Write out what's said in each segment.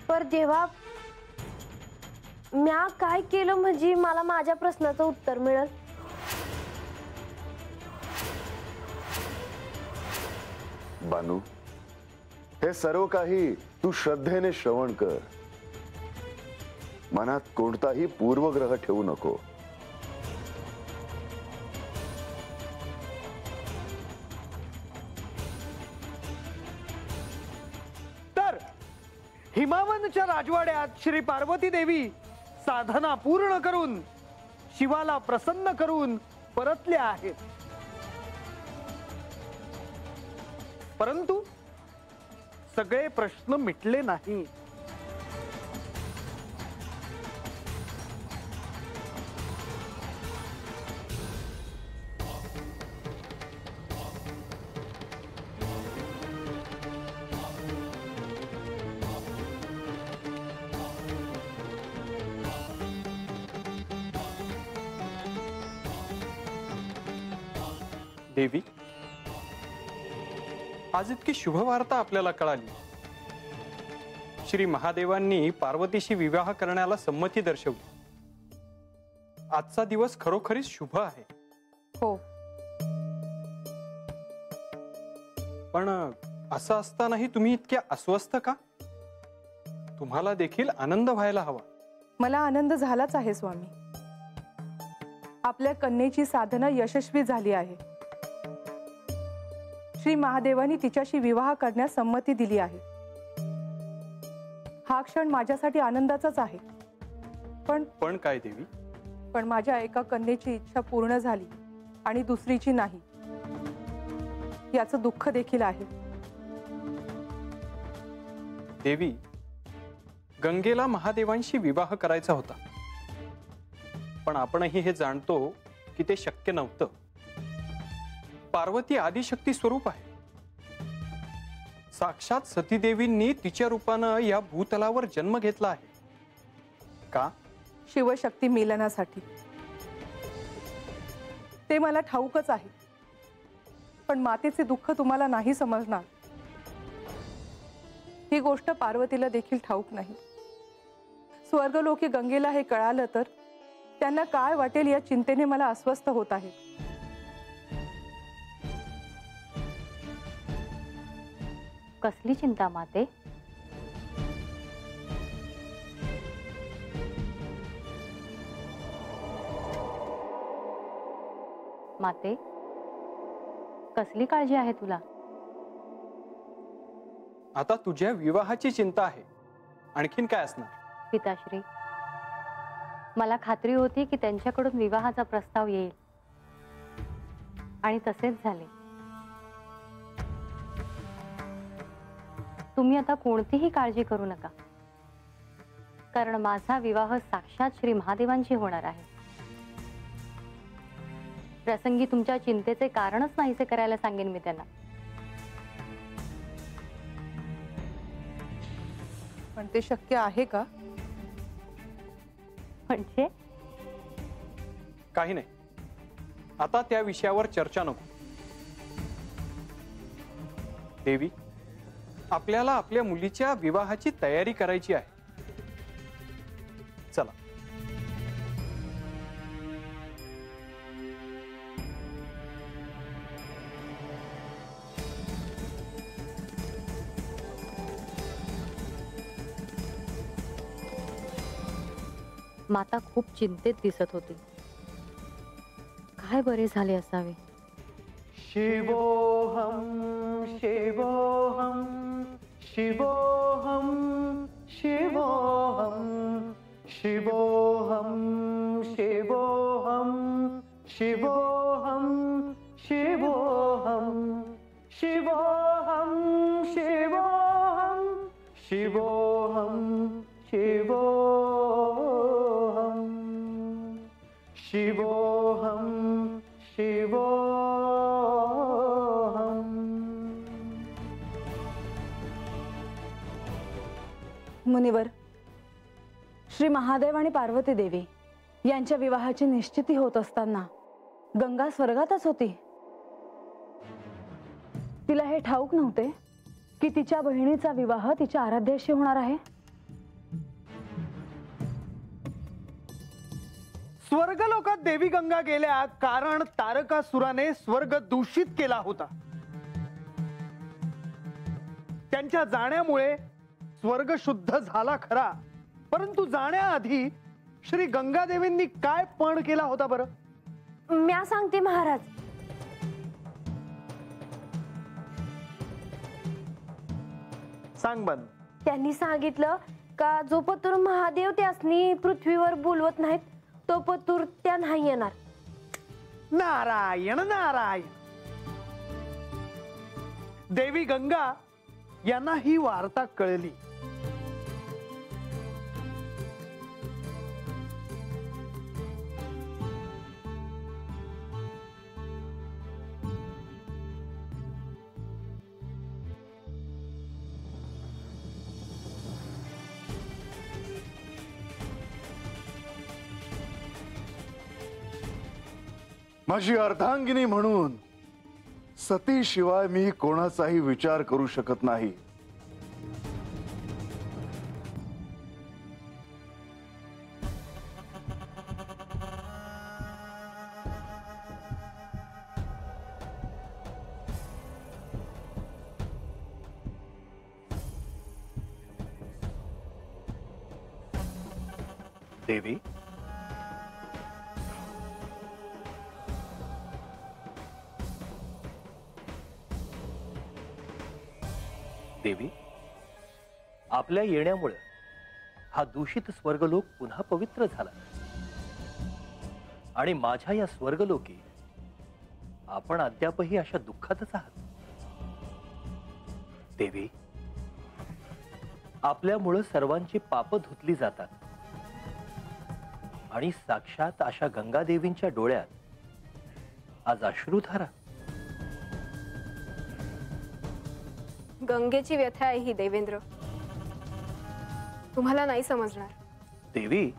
पर जेव्हा म्या काय केलं म्हणजे मला माझ्या प्रश्नाचं उत्तर मिळेल? बानू, हे सर्व काही तू श्रद्धेने श्रवण कर. मनात कोणताही पूर्वग्रह ठेवू नको. तर हिमावनच्या राजवाड्यात श्री पार्वती देवी साधना पूर्ण करून शिवाला प्रसन्न करून परतल्या आहेत. परंतु सगळे प्रश्न मिटले नाही. देवी, आज इतकी शुभवार्ता आपल्याला कळाली. श्री महादेवांनी पार्वतीशी विवाह करण्याला संमती दर्शवली. आजचा दिवस खरोखरीच शुभ आहे. हो, पण असं असतानाही तुम्ही इतक्या अस्वस्थ का? तुम्हाला देखील आनंद व्हायला हवा. मला आनंद झालाच आहे स्वामी. आपल्या कन्येची साधना यशस्वी झाली आहे. श्री महादेवांनी तिच्याशी विवाह करण्यास संमती दिली आहे. हा क्षण माझ्यासाठी आनंदाचाच आहे. पण काय देवी? पण माझ्या एका कन्येची इच्छा पूर्ण झाली आणि दुसरीची नाही, याचं दुःख देखील आहे. देवी, गंगेला महादेवांशी विवाह करायचा होता, पण आपणही हे जाणतो की ते शक्य नव्हतं. पार्वती आदिशक्ती स्वरूप आहे. साक्षात सतीदेवींनी तिच्या रूपानं या भूतलावर जन्म घेतला आहे. का? शिवशक्ती मिलनासाठी. ते मला ठाऊकच आहे, पण मातेचे दुःख तुम्हाला नाही समजणार. ही गोष्ट पार्वतीला देखील ठाऊक नाही. स्वर्गलोकी गंगेला हे कळालं तर त्यांना काय वाटेल या चिंतेने मला अस्वस्थ होत आहे. कसली चिंता माते? माते, कसली काळजी आहे तुला? आता तुझ्या विवाहाची चिंता आहे, आणखीन काय असणार? पिताश्री, मला खात्री होती की त्यांच्याकडून विवाहाचा प्रस्ताव येईल, आणि तसेच झाले. तुम्ही आता कोणतीही काळजी करू नका, कारण माझा विवाह साक्षात श्री महादेवांशी होणार आहे. प्रसंगी तुमच्या चिंतेचे कारणच नाहीसे करायला सांगेन मी त्यांना. पण ते शक्य आहे का? म्हणजे काही नाही, आता त्या विषयावर चर्चा नको. देवी, आपल्याला आपल्या मुलीच्या विवाहाची तयारी करायची आहे. चला. माता खूप चिंतेत दिसत होती. काय बरे झाले असावे. शिवोहम शिवोहम शिवोहम शिवोहम शिवोहम शिवोहम शिवोहम शिवोहम शिवोहम शिवोहम शिवोहम शिवोहम शिवोहम शिवोहम. मुनिवर, श्री महादेव आणि पार्वती देवी यांच्या विवाहाची निश्चिती होत असताना गंगा स्वर्गातच होती. तिला हे ठाऊक नव्हते की तिच्या बहिणीचा विवाह तिच्या आराध्याशी होणार आहे. स्वर्गलोकात देवी गंगा गेल्या कारण तारकासुराने स्वर्ग दूषित केला होता. त्यांच्या जाण्यामुळे स्वर्ग शुद्ध झाला खरा, परंतु जाण्याआधी श्री गंगादेवींनी काय पण केला होता बरं? म्या सांगते महाराज. सांग बन. त्यांनी सांगितलं का जो पतूर महादेव त्यासनी पृथ्वीवर बोलवत नाहीत तो पतूर त्या नाही येणार. नारायण नारायण. देवी गंगा यांना ही वार्ता कळली. माझी अर्धांगिनी म्हणून सती शिवाय मी कोणाचाही विचार करू शकत नाही. देवी, देवी, आपल्या येण्यामुळे हा दूषित स्वर्गलोक पुन्हा पवित्र झाला आणि माझ्या या स्वर्गलोकी आपण अद्यापही अशा दुःखातच आहात. देवी, आपल्यामुळे सर्वांची पाप धुतली जातात आणि साक्षात अशा गंगादेवींच्या डोळ्यात आज अश्रुधारा. गंगेची व्यथा आहे ही देवेंद्र, तुम्हाला नाही समजणार. देवी,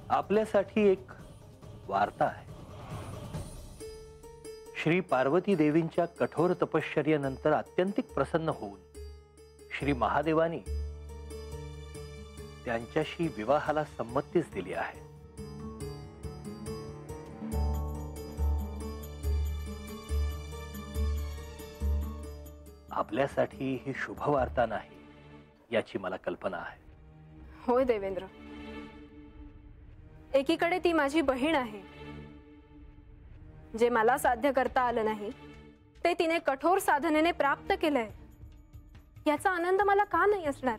आपल्यासाठी एक वार्ता आहे. श्री पार्वती देवींच्या कठोर तपश्चर्येनंतर अत्यंतिक प्रसन्न होऊन श्री महादेवानी त्यांच्याशी विवाहाला संमतीच दिली आहे. आपल्यासाठी ही शुभवार्ता नाही याची मला कल्पना आहे. होय देवेंद्र, एकीकडे ती माझी बहीण आहे. जे मला साध्य करता आलं नाही ते तिने कठोर साधनेने प्राप्त केलंय. याचा आनंद मला का नाही असणार?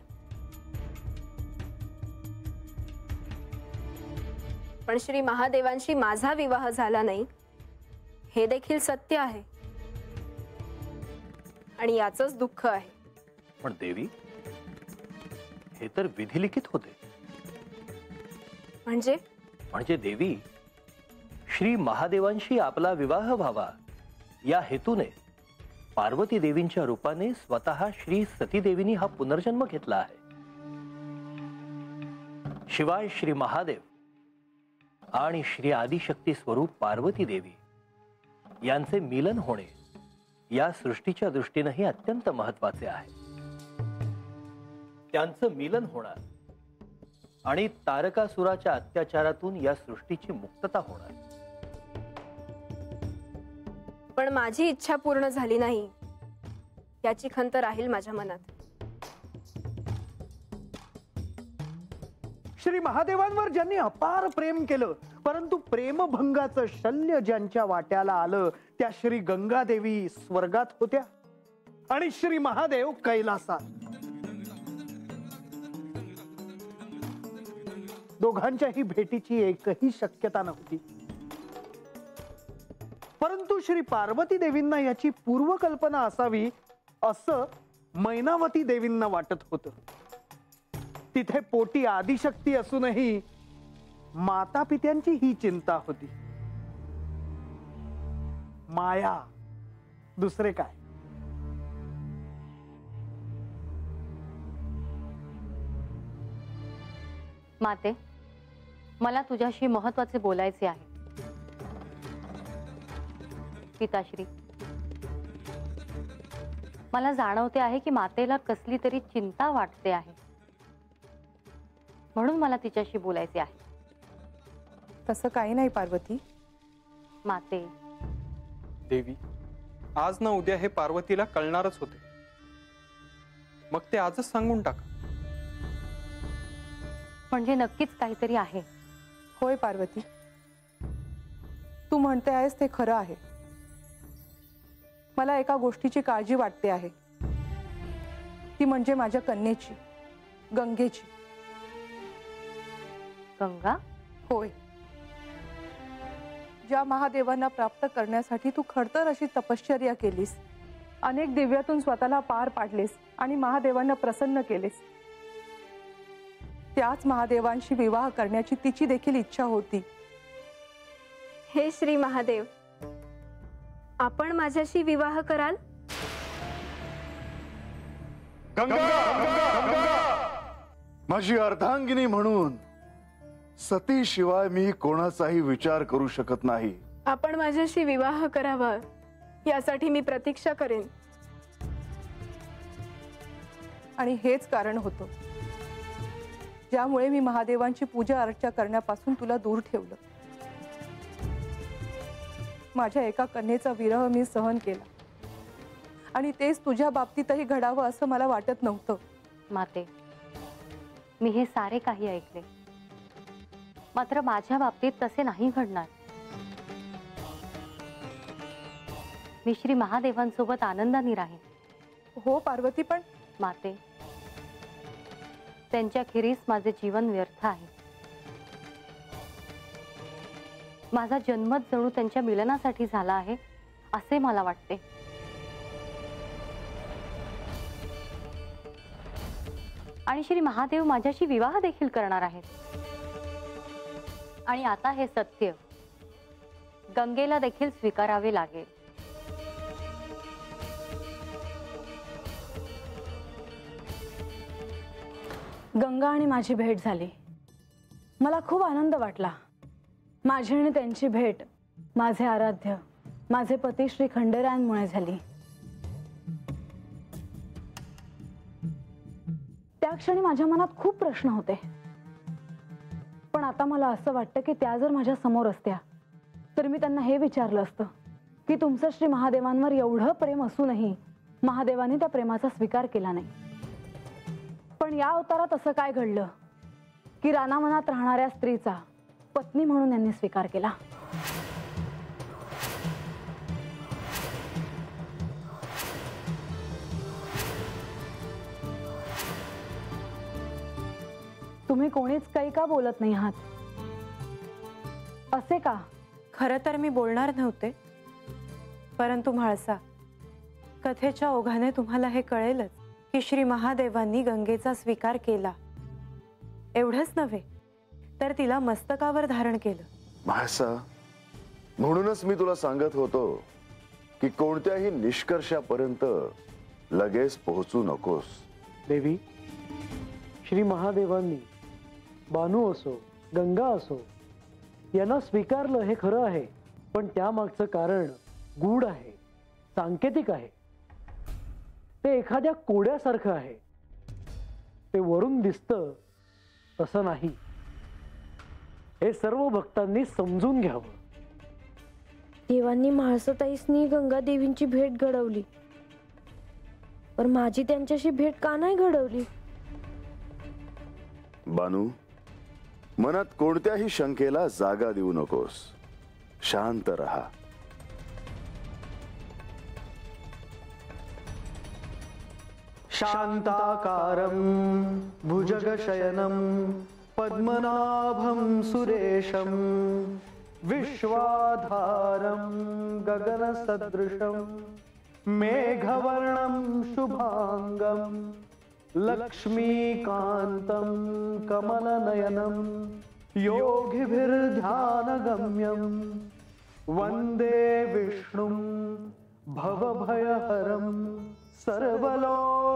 पण श्री महादेवांशी माझा विवाह झाला नाही हे देखील सत्य आहे आणि याचंच दुःख आहे. पण देवी, हे तर विधिलिखित होते. म्हणजे देवी, श्री महादेवांशी आपला विवाह व्हावा या हेतूने पार्वती देवींच्या रूपाने स्वतः श्री सती देवींनी हा पुनर्जन्म घेतला आहे. शिवाय श्री महादेव आणि श्री आदिशक्ती स्वरूप पार्वती देवी यांचे मिलन होणे या सृष्टीच्या दृष्टीनेही अत्यंत महत्वाचे आहे. त्यांचं मिलन होणार आणि तारकासुराच्या अत्याचारातून या सृष्टीची मुक्तता होणार. पण माझी इच्छा पूर्ण झाली नाही याची खंत राहील माझ्या मनात. श्री महादेवांवर ज्यांनी अपार प्रेम केलं, परंतु प्रेमभंगाचं शल्य ज्यांच्या वाट्याला आलं त्या श्री गंगादेवी स्वर्गात होत्या आणि श्री महादेव कैलासात. दोघांच्याही भेटीची एकही शक्यता नव्हती. परंतु श्री पार्वती देवींना याची पूर्वकल्पना असावी असं मैनावती देवींना वाटत होतं. तिथे पोटी आदिशक्ती असूनही माता पित्यांची ही चिंता होती. माया, दुसरे काय? माते, मला तुझ्याशी महत्वाचे बोलायचे आहे. पिताश्री, मला जाणवते आहे की मातेला कसली तरी चिंता वाटते आहे, म्हणून मला तिच्याशी बोलायचे आहे. तसं काही नाही पार्वती. माते, देवी, आज ना उद्या हे पार्वतीला कळणारच होते. मग ते आजच सांगून टाका. म्हणजे नक्कीच काहीतरी आहे. होय पार्वती, तू म्हणते आहेस ते खरं आहे. मला एका गोष्टीची काळजी वाटते आहे, ती म्हणजे माझ्या कन्येची, गंगेची. गंगा? होय, ज्या महादेवांना प्राप्त करण्यासाठी तू खडतर अशी तपश्चर्या केलीस, अनेक दिव्यातून स्वतःला पार पाडलेस आणि महादेवांना प्रसन्न केलेस, त्याच महादेवांशी विवाह करण्याची तिची देखील इच्छा होती. हे श्री महादेव, आपण माझ्याशी विवाह कराल? माझी अर्धांगिनी म्हणून सती शिवाय मी कोणाचाही विचार करू शकत नाही. आपण माझ्याशी विवाह करावा यासाठी मी प्रतीक्षा करेन. आणि हेच कारण होतं ज्यामुळे मी महादेवांची पूजा अर्चा करण्यापासून तुला दूर ठेवलं. माझ्या एका कन्येचा विरह मी सहन केला आणि तेच तुझ्या बाबतीतही घडावं असं मला वाटत नव्हतं. माते, मी हे सारे काही ऐकले, मात्र माझ्या बाबतीत तसे नाही घडणार. मी श्री महादेवांसोबत आनंदाने राहीन. हो पार्वती, पण माते, त्यांच्या खेरीस माझे जीवन व्यर्थ आहे. माझा जन्मच जणू त्यांच्या मिलनासाठी झाला आहे असे मला वाटते. आणि श्री महादेव माझ्याशी विवाह देखील करणार आहेत. आणि आता हे सत्य गंगेला देखील स्वीकारावे लागेल. गंगा आणि माझी भेट झाली. मला खूप आनंद वाटला. माझी आणि त्यांची भेट माझे आराध्य, माझे पती श्री खंडेरायांमुळे झाली. त्या क्षणी माझ्या मनात खूप प्रश्न होते, पण आता मला असं वाटतं की त्या जर माझ्या समोर असत्या तर मी त्यांना हे विचारलं असतं की तुमचं श्री महादेवांवर एवढं प्रेम असूनही महादेवांनी त्या प्रेमाचा स्वीकार केला नाही. पण या अवतारात असं काय घडलं की रानामनात राहणाऱ्या स्त्रीचा पत्नी म्हणून यांनी स्वीकार केला. तुम्ही कोणीच काही का बोलत नाही आहात? असे का? खरं तर मी बोलणार नव्हते, परंतु म्हाळसा, कथेच्या ओघाने तुम्हाला हे कळेलच की श्री महादेवांनी गंगेचा स्वीकार केला. एवढंच नव्हे तर तिला मस्तकावर धारण केलं. म्हाळसा, म्हणूनच मी तुला सांगत होतो की कोणत्याही निष्कर्षापर्यंत लगेच पोहोचू नकोस. देवी, श्री महादेवांनी बानू असो, गंगा असो, यांना स्वीकारलं हे खरं आहे, पण त्यामागचं कारण गूढ आहे, सांकेतिक आहे. ते एखाद्या कोड्यासारखं आहे. ते वरून दिसतं तसं नाही. हे सर्व भक्तांनी समजून घ्यावं. देवांनी म्हाळसाताईसनी गंगा देवींची भेट घडवली, पण माझी त्यांच्याशी भेट का नाही घडवली? बानू, मनात कोणत्याही शंकेला जागा देऊ नकोस. शांत रहा. शांताकारं भुजगशयनं पद्मनाभं सुरेशं विश्वाधारं गगनसदृशं मेघवर्णं शुभांगं लक्ष्मीकान्तं कमलनयनं योगिभिर्ध्यानगम्यं वन्दे विष्णुं भवभयहरं सर्वलोकैकनाथम्.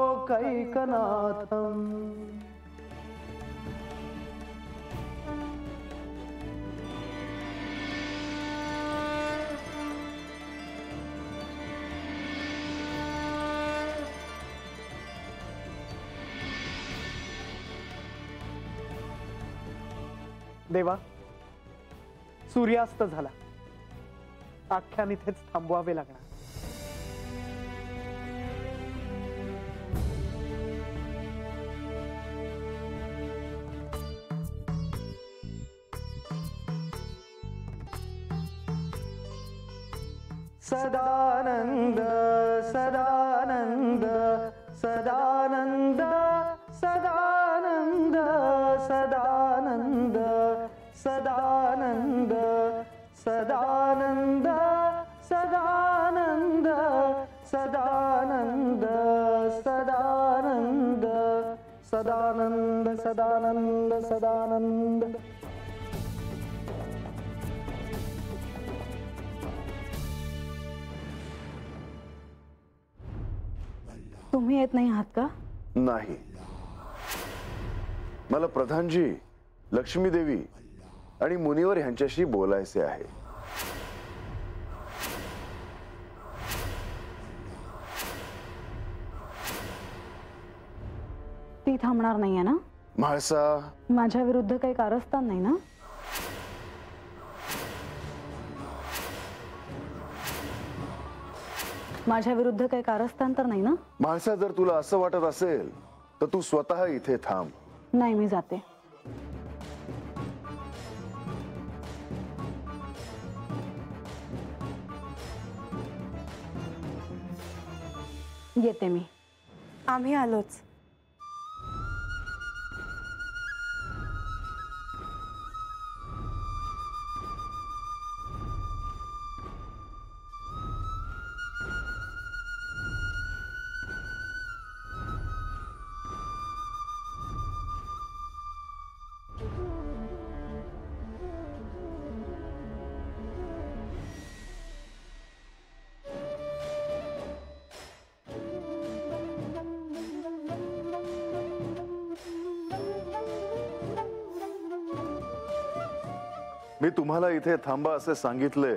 देवा, सूर्यास्त झाला. आख्यान इथेच थांबवावे लागणार. सदानंद सदानंद सदानंद सदानंद सदानंद सदानंद सदानंद सदानंद सदानंद सदानंद सदानंद सदानंद सदानंद. तुम्ही येत नाही आहात का? नाही, मला प्रधानजी, लक्ष्मी देवी आणि मुनिवर यांच्याशी बोलायचे आहे. ती थांबणार नाहीये ना? म्हाळसा, माझ्या विरुद्ध काही कारस्थान नाही ना? माझ्या विरुद्ध काही कारस्थान तर नाही ना? म्हाळसा, जर तुला असं वाटत असेल तर तू स्वतः इथे थांब. नाही, मी जाते. येते मी. आम्ही आलोच. मी तुम्हाला इथे थांबा असे सांगितले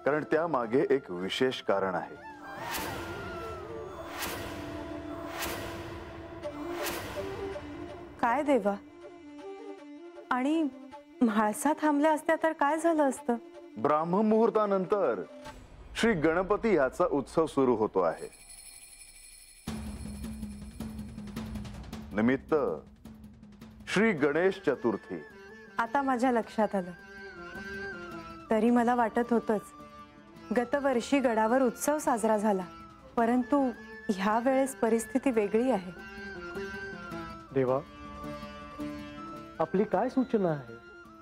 कारण त्या मागे एक विशेष कारण आहे. काय देवा? आणि म्हाळसा थांबल्या असत्या तर काय झालं असतं? ब्राह्ममुहूर्तानंतर श्री गणपती याचा उत्सव सुरू होतो आहे. निमित्त श्री गणेश चतुर्थी. आता माझ्या लक्षात आलं. तरी मला वाटत होतंच, गतवर्षी गडावर उत्सव साजरा झाला, परंतु ह्या वेळेस परिस्थिती वेगळी आहे. देवा, आपली काय सूचना आहे?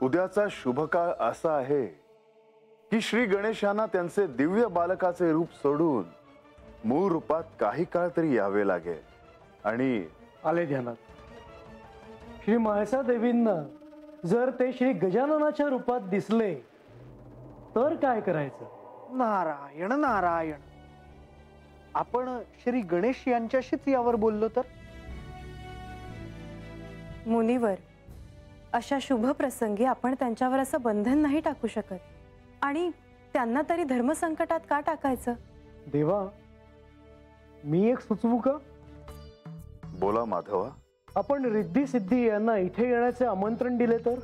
उद्याचा शुभ काळ असा आहे की श्री गणेशांना त्यांचे दिव्य बालकाचे रूप सोडून मूळ रूपात काही काळ तरी यावे लागेल. आणि आले ध्यानात, श्री म्हाळसा देवींना जर ते श्री गजाननाच्या रूपात दिसले तर काय करायचं? नारायण नारायण. आपण श्री गणेश यांच्याशीच यावर बोललो तर? मुनीवर, अशा शुभ प्रसंगी आपण त्यांच्यावर असं बंधन नाही टाकू शकत. आणि त्यांना तरी धर्मसंकटात का टाकायचं? देवा, मी एक सुचवू का? बोला माधवा. आपण रिद्धी सिद्धी यांना इथे येण्याचे आमंत्रण दिले तर?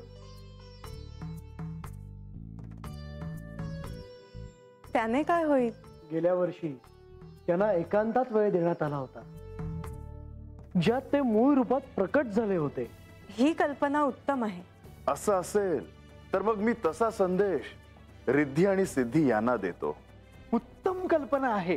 त्याने काय होईल? गेल्या वर्षी त्यांना एकांतात वेळ देण्यात आला होता, ज्यात ते मूळ रूपात प्रकट झाले होते. ही कल्पना उत्तम आहे. असं असेल तर मग मी तसा संदेश रिद्धी आणि सिद्धी यांना देतो. उत्तम कल्पना आहे.